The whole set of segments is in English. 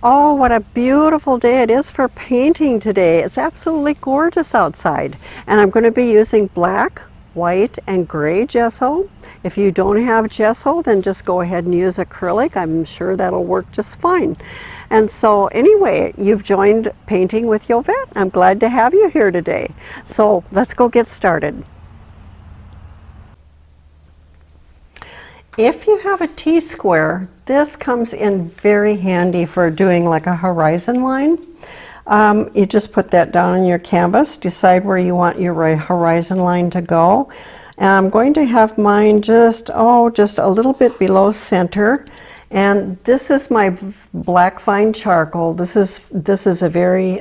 Oh, what a beautiful day it is for painting today. It's absolutely gorgeous outside. And I'm going to be using black, white, and gray gesso. If you don't have gesso, then just go ahead and use acrylic. I'm sure that'll work just fine. And so anyway, you've joined Painting with Yovette. I'm glad to have you here today. So let's go get started. If you have a T-square, this comes in very handy for doing like a horizon line. You just put that down on your canvas, decide where you want your horizon line to go. And I'm going to have mine just a little bit below center. And this is my black fine charcoal. This is a very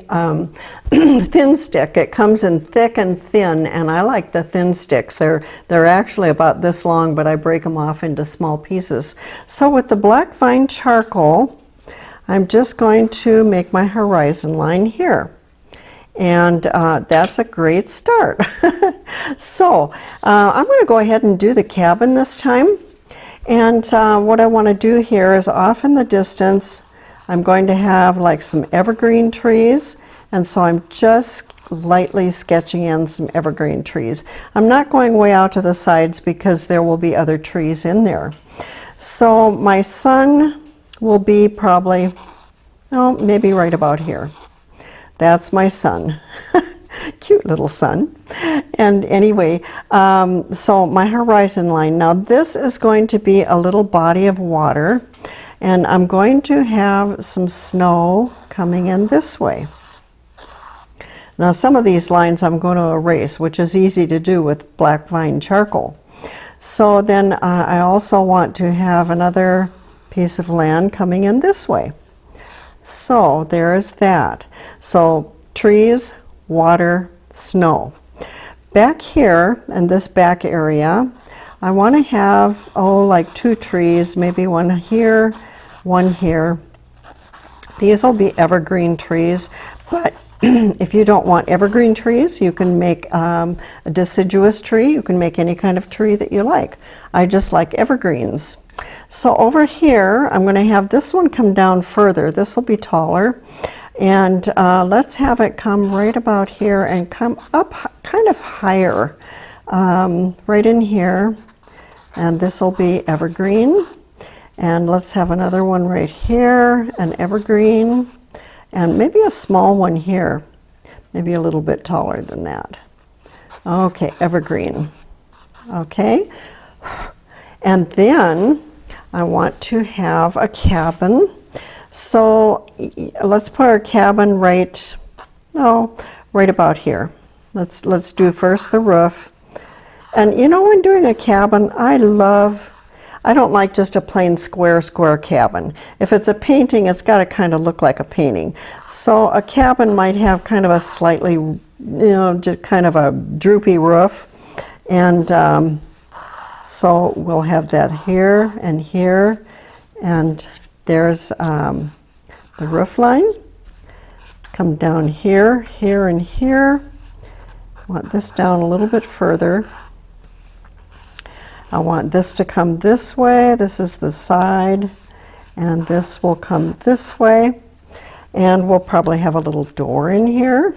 thin stick. It comes in thick and thin, and I like the thin sticks. They're actually about this long, but I break them off into small pieces. So with the black fine charcoal, I'm just going to make my horizon line here. And that's a great start. So I'm going to go ahead and do the cabin this time. And what I want to do here is off in the distance, I'm going to have like some evergreen trees. And so I'm just lightly sketching in some evergreen trees. I'm not going way out to the sides because there will be other trees in there. So my sun will be probably, maybe right about here. That's my sun. Cute little sun. And anyway, so my horizon line. Now this is going to be a little body of water, and I'm going to have some snow coming in this way. Now some of these lines I'm going to erase, which is easy to do with black fine charcoal. So then I also want to have another piece of land coming in this way. So there's that. So trees, water, snow. Back here in this back area, I want to have, like 2 trees, maybe one here, one here. These will be evergreen trees, but if you don't want evergreen trees, you can make a deciduous tree. You can make any kind of tree that you like. I just like evergreens. So over here, I'm going to have this one come down further. This will be taller. And let's have it come right about here and come up kind of higher, right in here. And this will be evergreen. And let's have another one right here, an evergreen. And maybe a small one here, maybe a little bit taller than that. Okay, evergreen. Okay. And then I want to have a cabin. So let's put our cabin right about here. Let's do first the roof. And you know, when doing a cabin, I don't like just a plain square cabin. If it's a painting, it's got to kind of look like a painting. So a cabin might have kind of a slightly, just kind of a droopy roof. And so we'll have that here and here. And there's the roof line. Come down here, here, and here. I want this down a little bit further. I want this to come this way. This is the side. And this will come this way. And we'll probably have a little door in here.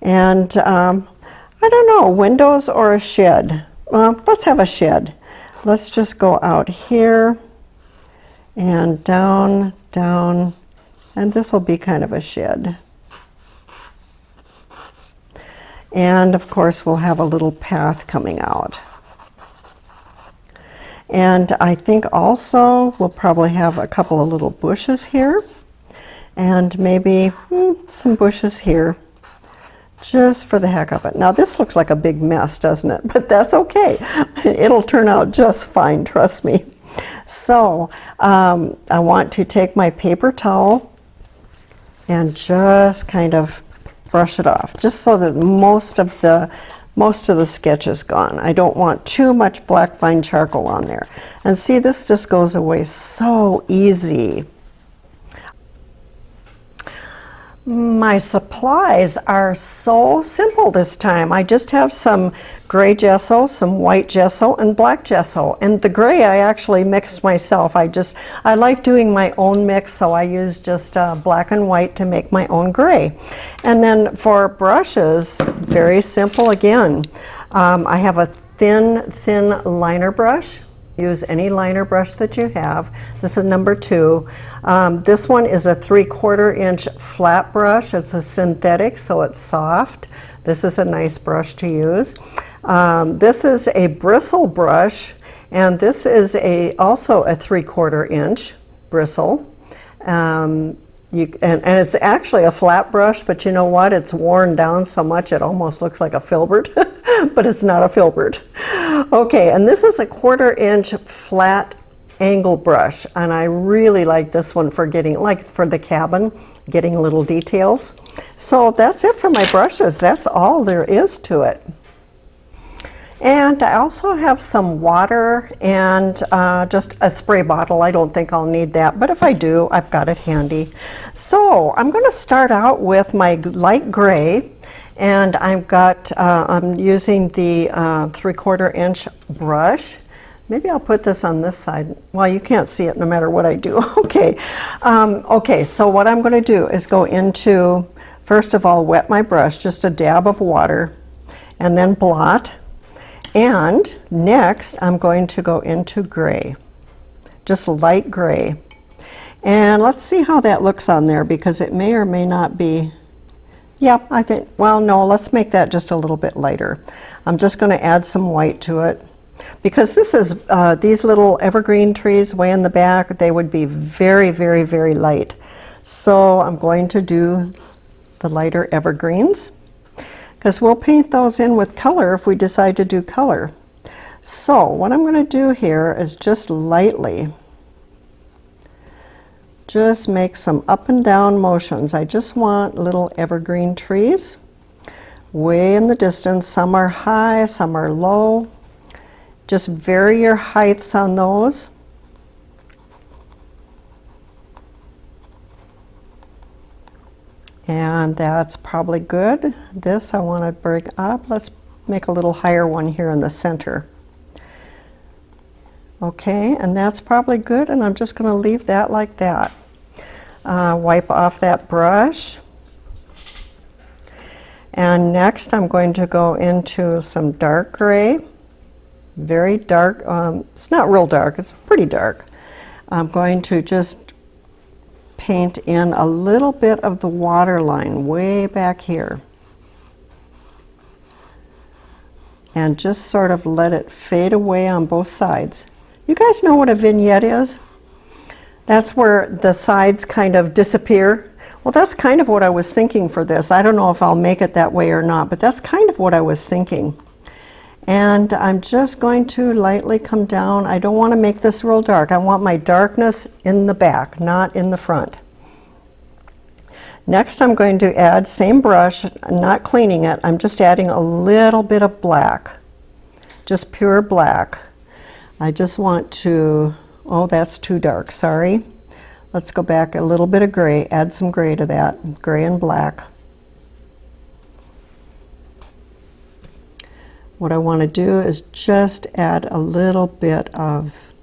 And I don't know, windows or a shed. Let's have a shed. Let's just go out here. And down, down, and this will be kind of a shed. And of course we'll have a little path coming out. And I think also we'll probably have a couple of little bushes here, and maybe some bushes here, just for the heck of it. Now this looks like a big mess, doesn't it? But that's okay. It'll turn out just fine, trust me. So I want to take my paper towel and just kind of brush it off, just so that most of the sketch is gone. I don't want too much black fine charcoal on there. And see, this just goes away so easy. My supplies are so simple this time. I just have some gray gesso, some white gesso, and black gesso. And the gray I actually mixed myself. I like doing my own mix, so I use just black and white to make my own gray. And then for brushes, very simple again. I have a thin liner brush. Use any liner brush that you have. This is number 2. This one is a 3/4 inch flat brush. It's a synthetic, so it's soft. This is a nice brush to use. This is a bristle brush, and this is also a 3/4 inch bristle. And it's actually a flat brush, but you know what? It's worn down so much it almost looks like a filbert, but it's not a filbert. Okay, and this is a 1/4 inch flat angle brush, and I really like this one for getting, like for the cabin, getting little details. So that's it for my brushes. That's all there is to it. And I also have some water and just a spray bottle. I don't think I'll need that, but if I do, I've got it handy. So I'm going to start out with my light gray, and I'm using the 3/4 inch brush. Maybe I'll put this on this side. Well, you can't see it no matter what I do. Okay. Okay, so what I'm going to do is go into, first of all, wet my brush, just a dab of water, and then blot. And next, I'm going to go into gray, just light gray. And let's see how that looks on there, because it may or may not be, yeah, I think, well, no, let's make that just a little bit lighter. I'm just going to add some white to it, because this is, these little evergreen trees way in the back, they would be very, very, very light. So I'm going to do the lighter evergreens, because we'll paint those in with color if we decide to do color. So what I'm going to do here is just lightly, just make some up and down motions. I just want little evergreen trees way in the distance. Some are high, some are low. Just vary your heights on those. And that's probably good. This I want to bring up. Let's make a little higher one here in the center. Okay, and that's probably good, and I'm just going to leave that like that. Wipe off that brush. And next I'm going to go into some dark gray. Very dark. It's not real dark, it's pretty dark. I'm going to just paint in a little bit of the water line way back here. And just sort of let it fade away on both sides. You guys know what a vignette is? That's where the sides kind of disappear. Well, that's kind of what I was thinking for this. I don't know if I'll make it that way or not, but that's kind of what I was thinking. And I'm just going to lightly come down. I don't want to make this real dark. I want my darkness in the back, not in the front. Next, I'm going to add, same brush, I'm not cleaning it, I'm just adding a little bit of black, just pure black. I just want to, oh, that's too dark, sorry. Let's go back a little bit of gray, add some gray to that, gray and black. What I want to do is just add a little bit of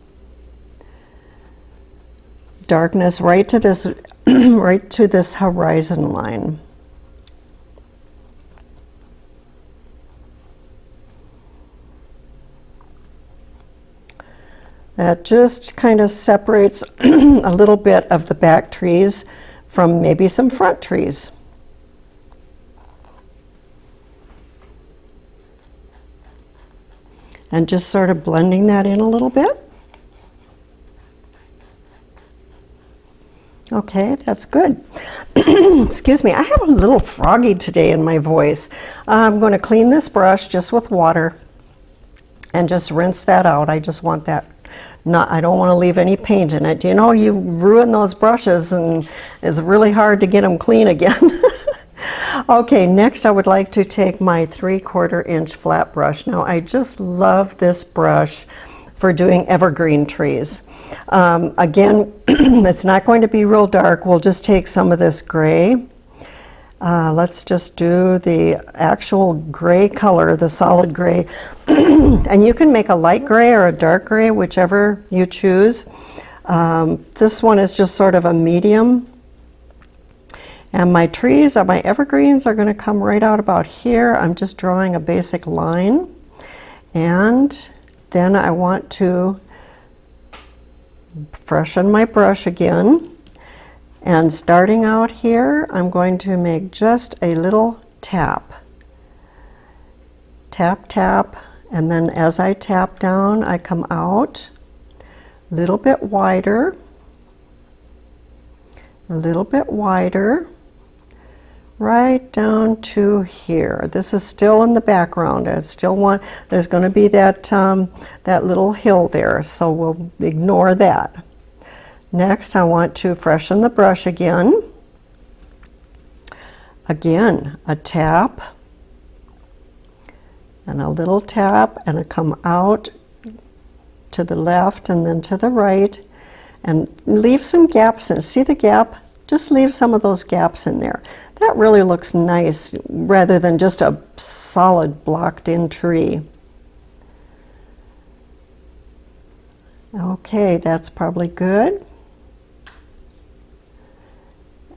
darkness right to this right to this horizon line. That just kind of separates a little bit of the back trees from maybe some front trees. And just sort of blending that in a little bit. Okay, that's good. Excuse me, I have a little froggy today in my voice. I'm going to clean this brush just with water and just rinse that out. I just want that, I don't want to leave any paint in it. You know, you ruin those brushes and it's really hard to get them clean again. Okay, next I would like to take my 3/4 inch flat brush. Now I just love this brush for doing evergreen trees. Again, it's not going to be real dark. We'll just take some of this gray Let's just do the actual gray color, the solid gray. And you can make a light gray or a dark gray, whichever you choose. This one is just sort of a medium. And my trees, my evergreens are going to come right out about here. I'm just drawing a basic line. And then I want to freshen my brush again. And starting out here, I'm going to make just a little tap. Tap, tap, and then as I tap down, I come out a little bit wider, right down to here. This is still in the background. I still want, there's going to be that, that little hill there, so we'll ignore that. Next, I want to freshen the brush again. Again, a tap, and a little tap, and I come out to the left and then to the right, and leave some gaps in. See the gap? Just leave some of those gaps in there. That really looks nice, rather than just a solid blocked-in tree. Okay, that's probably good.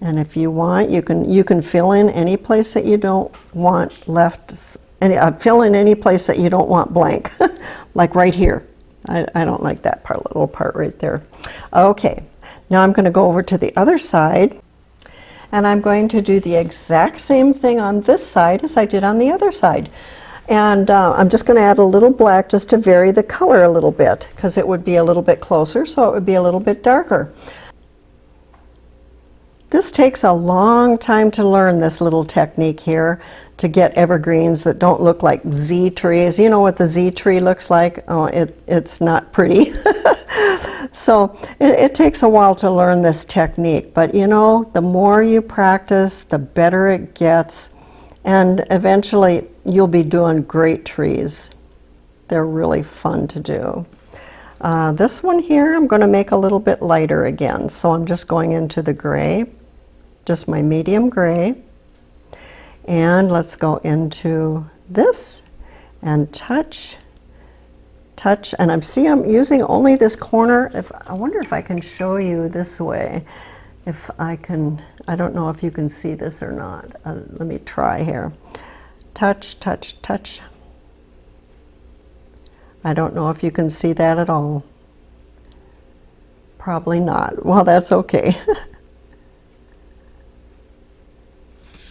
And if you want, you can fill in any place that you don't want left, fill in any place that you don't want blank, like right here. I don't like that part, little part right there. Okay, now I'm going to go over to the other side, and I'm going to do the exact same thing on this side as I did on the other side. And I'm just going to add a little black just to vary the color a little bit, because it would be a little bit closer, so it would be a little bit darker. This takes a long time to learn, this little technique here, to get evergreens that don't look like Z trees. You know what the Z tree looks like? Oh, it's not pretty. So it takes a while to learn this technique, but you know, the more you practice, the better it gets, and eventually you'll be doing great trees. They're really fun to do. This one here, I'm going to make a little bit lighter again, so I'm just going into the gray. Just my medium gray, and let's go into this and touch, and I'm using only this corner. I wonder if I can show you this way, if I can. I don't know if you can see this or not. Let me try here. Touch, touch, touch. I don't know if you can see that at all. Probably not. Well, that's okay.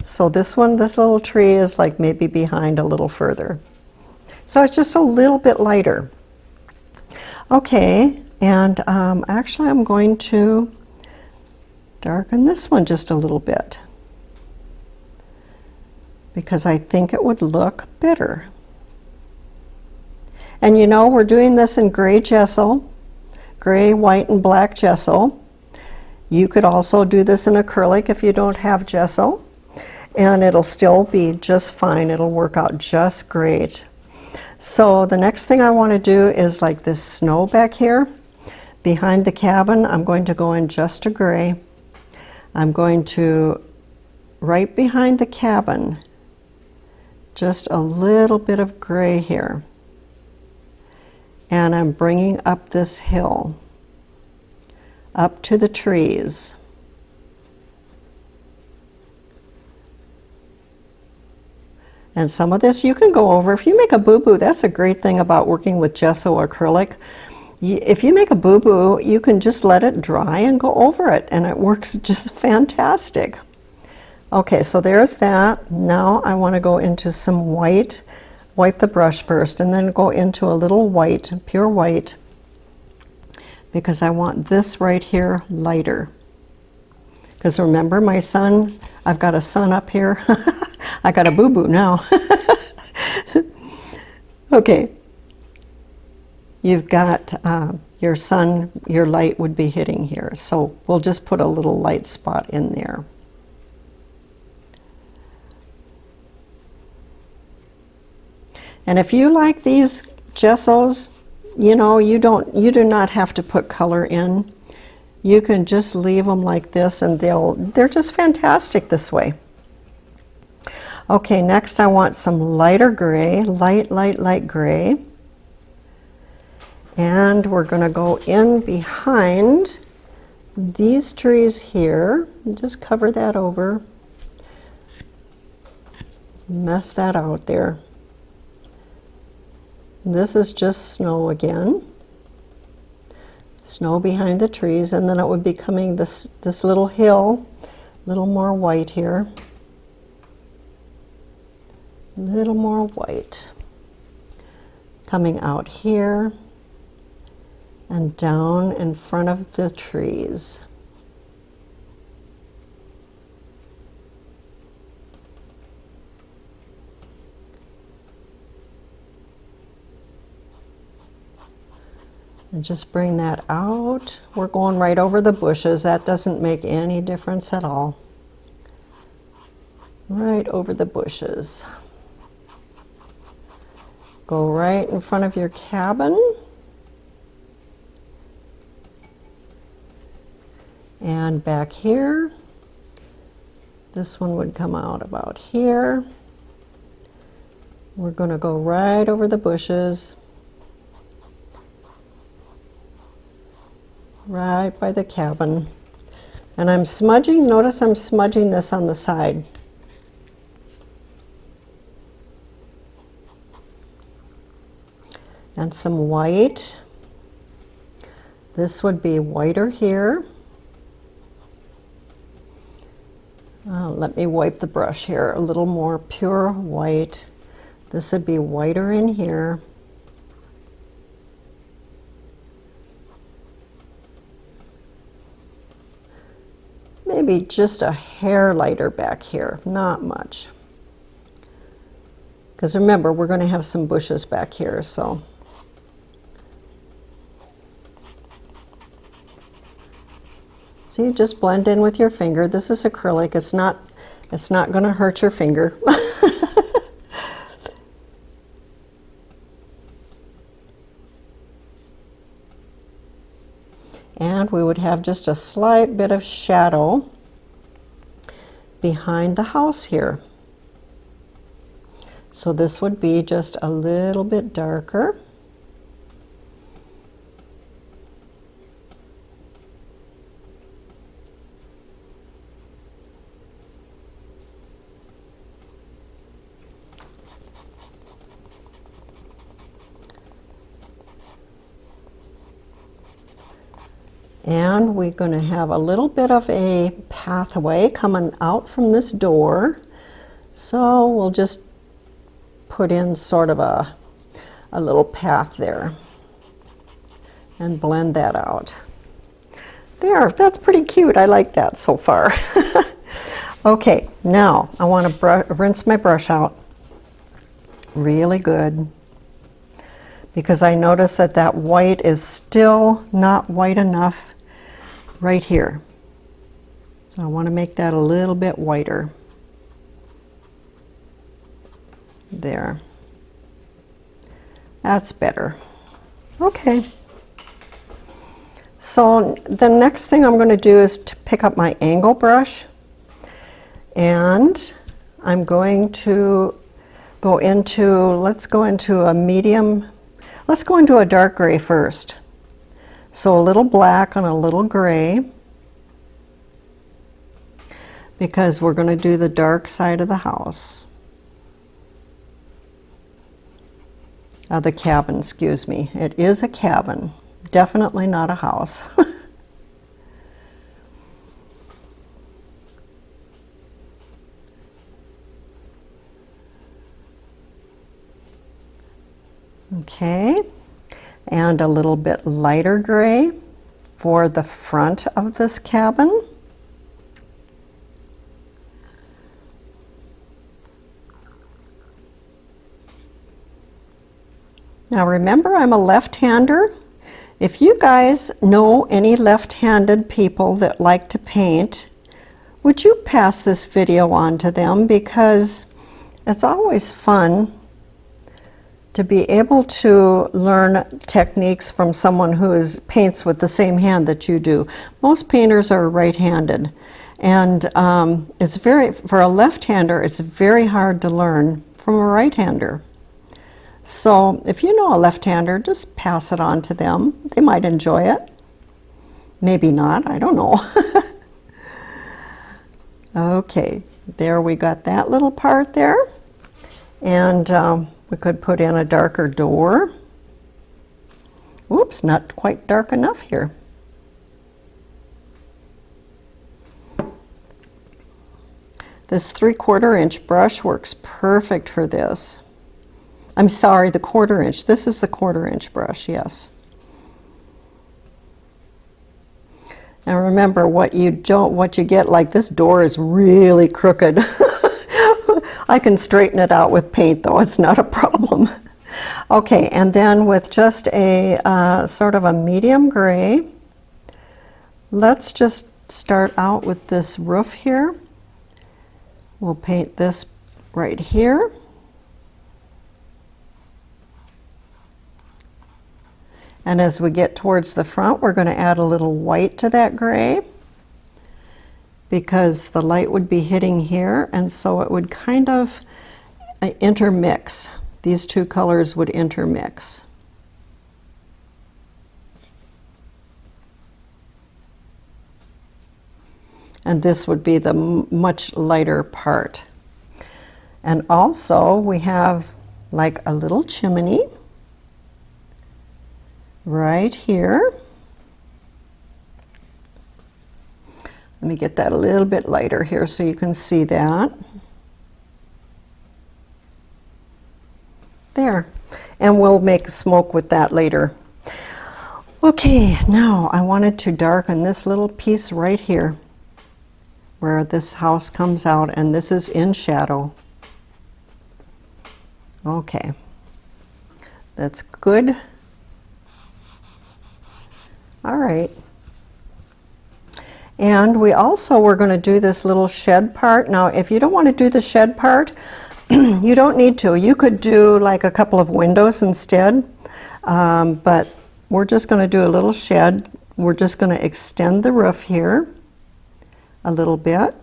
So this one, this little tree is like maybe behind a little further. So it's just a little bit lighter. Okay, and actually I'm going to darken this one just a little bit, because I think it would look better. And you know, we're doing this in gray gesso, gray, white, and black gesso. You could also do this in acrylic if you don't have gesso, and it'll still be just fine. It'll work out just great. So the next thing I want to do is like this snow back here behind the cabin. I'm going to go in just a gray. I'm going to, right behind the cabin, just a little bit of gray here. And I'm bringing up this hill, up to the trees. And some of this you can go over. If you make a boo-boo, that's a great thing about working with gesso or acrylic. If you make a boo-boo, you can just let it dry and go over it, and it works just fantastic. Okay, so there's that. Now I want to go into some white. Wipe the brush first, and then go into a little white, pure white, because I want this right here lighter. Because remember my sun, I've got a sun up here. I got a boo-boo now. Okay, you've got your sun, your light would be hitting here. So we'll just put a little light spot in there. And if you like these gessos, you know, you do not have to put color in. You can just leave them like this, and they're just fantastic this way. Okay, next I want some lighter gray, light gray. And we're going to go in behind these trees here. Just cover that over. Mess that out there. This is just snow again. Snow behind the trees, and then it would be coming this little hill, a little more white here. A little more white. Coming out here and down in front of the trees. And just bring that out. We're going right over the bushes. That doesn't make any difference at all. Right over the bushes. Go right in front of your cabin. And back here, this one would come out about here. We're going to go right over the bushes. Right by the cabin. And I'm smudging, notice I'm smudging this on the side. And some white. This would be whiter here. Let me wipe the brush here. A little more pure white. This would be whiter in here. Maybe just a hair lighter back here, not much. Because remember, we're going to have some bushes back here, so. See, just blend in with your finger. This is acrylic. It's not going to hurt your finger. And we would have just a slight bit of shadow behind the house here. So this would be just a little bit darker. And we're going to have a little bit of a pathway coming out from this door. So we'll just put in sort of a little path there and blend that out. There, that's pretty cute. I like that so far. Okay, now I want to rinse my brush out really good, because I notice that that white is still not white enough right here. So I want to make that a little bit whiter. There. That's better. Okay. So the next thing I'm going to do is to pick up my angle brush, and I'm going to go into, let's go into a medium. Let's go into a dark gray first. So a little black and a little gray, because we're going to do the dark side of the house. The cabin, excuse me. It is a cabin, definitely not a house. Okay, and a little bit lighter gray for the front of this cabin. Now remember, I'm a left-hander. If you guys know any left-handed people that like to paint, would you pass this video on to them, because it's always fun to be able to learn techniques from someone who paints with the same hand that you do. Most painters are right-handed, And it's very, for a left-hander, it's very hard to learn from a right-hander. So if you know a left-hander, just pass it on to them. They might enjoy it. Maybe not, I don't know. Okay, there we got that little part there. And we could put in a darker door. Oops, not quite dark enough here. This 3/4 inch brush works perfect for this. I'm sorry, the 1/4 inch. This is the 1/4 inch brush, yes. And remember, what you get, like this door is really crooked. I can straighten it out with paint though, it's not a problem. Okay, and then with just a sort of a medium gray, let's just start out with this roof here. We'll paint this right here. And as we get towards the front, we're going to add a little white to that gray because the light would be hitting here, and so it would kind of intermix. These two colors would intermix. And this would be the much lighter part. And also we have like a little chimney right here. Let me get that a little bit lighter here so you can see that. There. And we'll make smoke with that later. Okay, now I wanted to darken this little piece right here where this house comes out, and this is in shadow. Okay, that's good. All right. And we also were going to do this little shed part. Now, if you don't want to do the shed part, you don't need to. You could do like a couple of windows instead, but we're just going to do a little shed. We're just going to extend the roof here a little bit.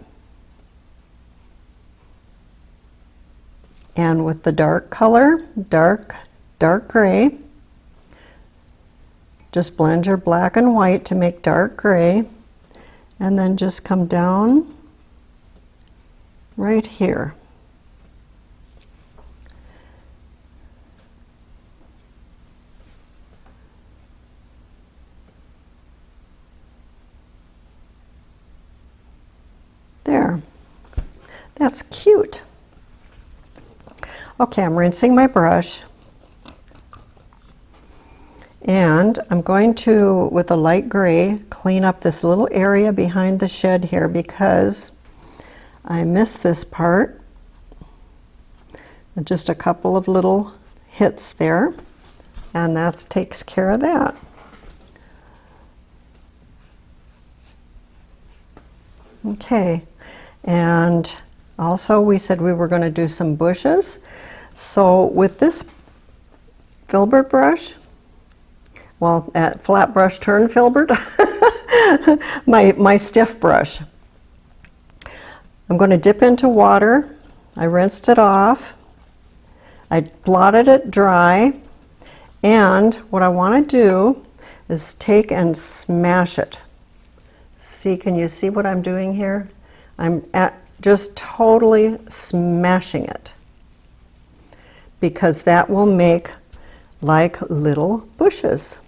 And with the dark color, dark gray, just blend your black and white to make dark gray, and then just come down right here. There. That's cute. Okay, I'm rinsing my brush. And I'm going to, with a light gray, clean up this little area behind the shed here because I missed this part. Just a couple of little hits there, and that takes care of that. Okay, and also we said we were going to do some bushes. So with this filbert brush, well, at flat brush turn filbert, my stiff brush, I'm going to dip into water. I rinsed it off. I blotted it dry, and what I want to do is take and smash it. See, can you see what I'm doing here? I'm just totally smashing it because that will make like little bushes.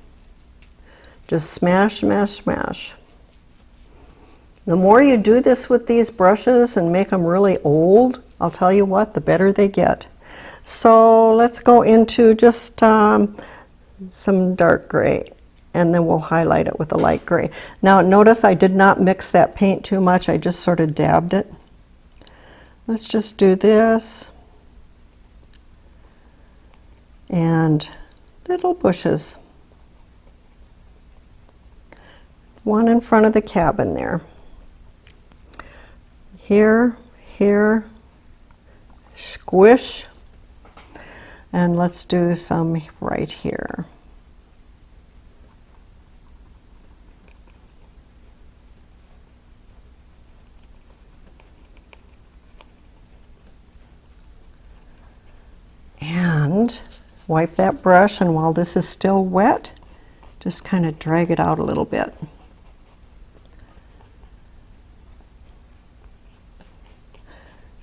Just smash, smash, smash. The more you do this with these brushes and make them really old, I'll tell you what, the better they get. So let's go into just some dark gray, and then we'll highlight it with a light gray. Now notice I did not mix that paint too much, I just sort of dabbed it. Let's just do this. And little bushes. One in front of the cabin there. Here, here, squish. And let's do some right here. wipe that brush, and while this is still wet, just kind of drag it out a little bit.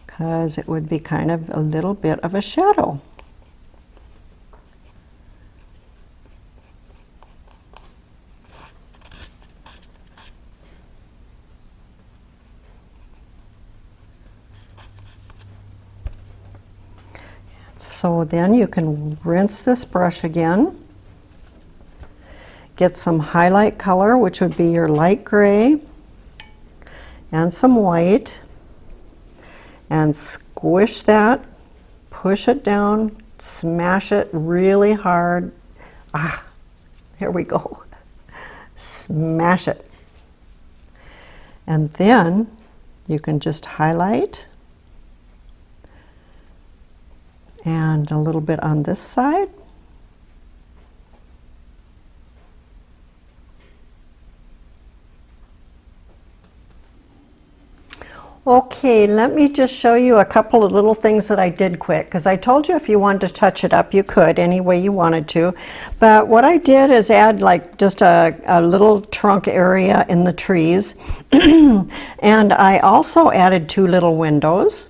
Because it would be kind of a little bit of a shadow. So then you can rinse this brush again, get some highlight color, which would be your light gray, and some white, and squish that, push it down, smash it really hard. Here we go. Smash it. And then you can just highlight, and a little bit on this side. Okay, let me just show you a couple of little things that I did quick, because I told you if you wanted to touch it up, you could any way you wanted to. But what I did is add like just a little trunk area in the trees. And I also added 2 little windows.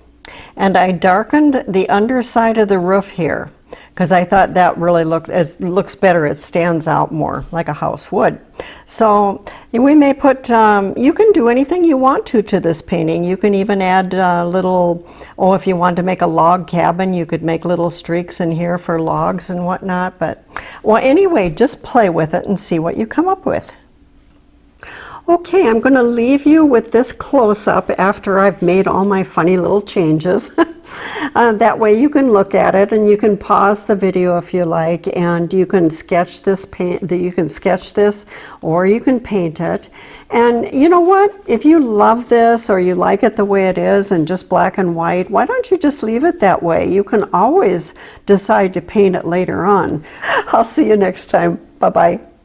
And I darkened the underside of the roof here, because I thought that really looks better. It stands out more like a house would. So we may put, you can do anything you want to this painting. You can even add little, if you want to make a log cabin, you could make little streaks in here for logs and whatnot. But, well, anyway, just play with it and see what you come up with. Okay, I'm going to leave you with this close-up after I've made all my funny little changes. That way you can look at it, and you can pause the video if you like, and you can sketch this or you can paint it. And you know what? If you love this or you like it the way it is and just black and white, why don't you just leave it that way? You can always decide to paint it later on. I'll see you next time. Bye-bye.